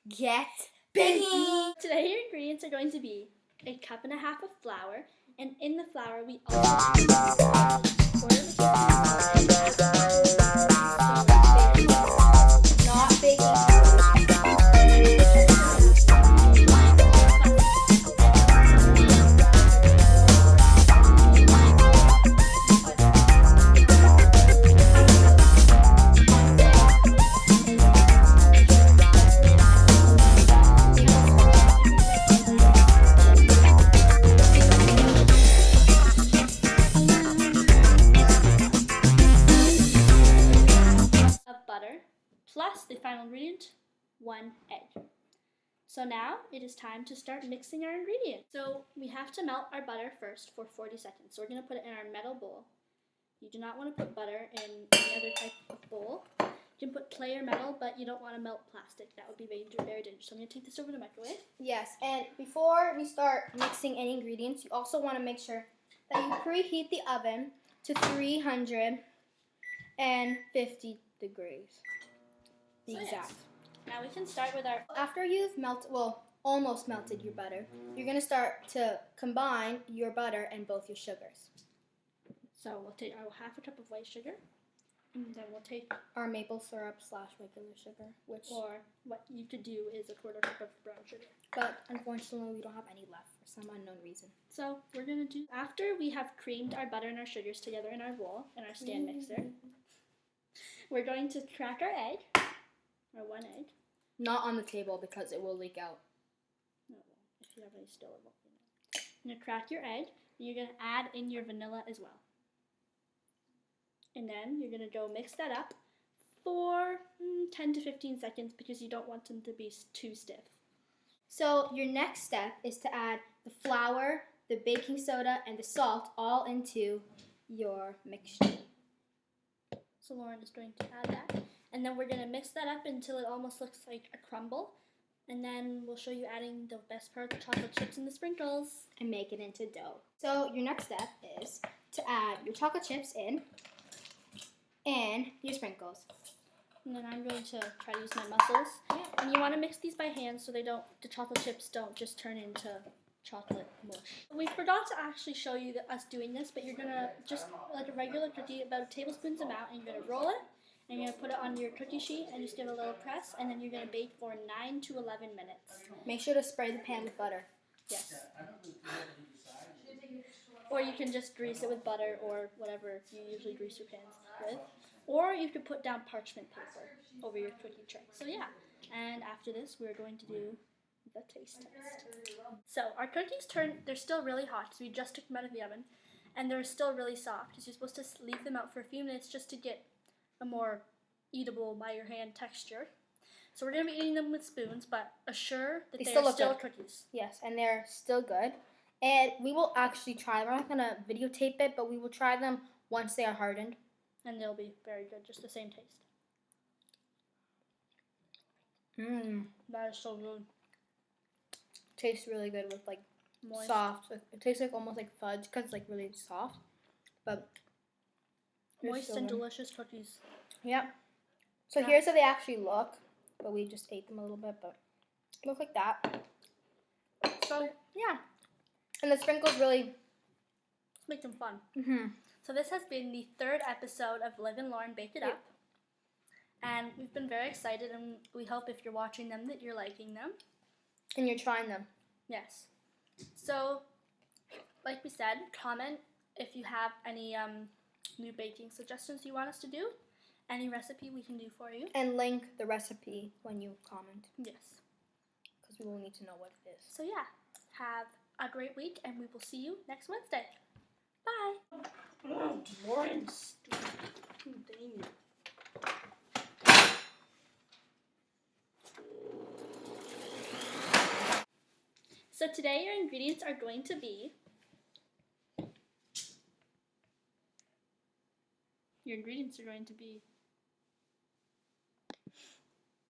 get baking! Today your ingredients are going to be a cup and a half of flour, and in the flour we also Not baking. of butter, plus the final ingredient, 1 egg. So now it is time to start mixing our ingredients. So we have to melt our butter first for 40 seconds. So we're going to put it in our metal bowl. You do not want to put butter in any other type of bowl. You can put clay or metal, but you don't want to melt plastic. That would be very dangerous. So I'm going to take this over to the microwave. Yes, and before we start mixing any ingredients, you also want to make sure that you preheat the oven to 350 degrees. The So exact. yes. Now we can start with our... After you've almost melted your butter, you're going to start to combine your butter and both your sugars. So we'll take our half a cup of white sugar, and then we'll take our maple syrup / regular sugar, or what you could do is a quarter cup of brown sugar. But unfortunately, we don't have any left for some unknown reason. So we're going to do, after we have creamed our butter and our sugars together in our bowl, in our stand mixer, we're going to crack our egg, our 1 egg. Not on the table because it will leak out. No, if you have any still, it won't be enough. You're going to crack your egg, and you're going to add in your vanilla as well. And then you're going to go mix that up for 10 to 15 seconds because you don't want them to be too stiff. So your next step is to add the flour, the baking soda, and the salt all into your mixture. So Lauren is going to add that. And then we're going to mix that up until it almost looks like a crumble. And then we'll show you adding the best part, the chocolate chips and the sprinkles. And make it into dough. So your next step is to add your chocolate chips in and your sprinkles. And then I'm going to try to use my muscles. Yeah. And you want to mix these by hand so the chocolate chips don't just turn into chocolate mush. We forgot to actually show you us doing this, but you're going to just, like a regular cookie, about a tablespoon's amount, and you're going to roll it, and you're going to put it on your cookie sheet and just give it a little press, and then you're going to bake for 9 to 11 minutes. Make sure to spray the pan with butter. Yes. Or you can just grease it with butter or whatever you usually grease your pans with. Or you could put down parchment paper over your cookie tray. So yeah, and after this we're going to do the taste test. So our cookies they're still really hot because we just took them out of the oven, and they're still really soft because you're supposed to leave them out for a few minutes just to get a more eatable by your hand texture. So we're going to be eating them with spoons, but assure that they are still cookies. Yes, and they're still good. And we will actually try. We're not going to videotape it, but we will try them once they are hardened. And they'll be very good, just the same taste. That is so good. Tastes really good with like moist. Soft. It tastes like almost like fudge because it's like really soft. But moist and delicious cookies. Yep. So here's how they actually look. But we just ate them a little bit, but they look like that. So yeah. And the sprinkles really make them fun. So this has been the 3rd episode of Liv and Lauren Bake It Up. And we've been very excited, and we hope if you're watching them that you're liking them. And you're trying them. Yes. So, like we said, comment if you have any new baking suggestions you want us to do. Any recipe we can do for you. And link the recipe when you comment. Yes. Because we will need to know what it is. So yeah, have a great week, and we will see you next Wednesday. Bye. Oh, Lawrence. Dang it. So today your ingredients are going to be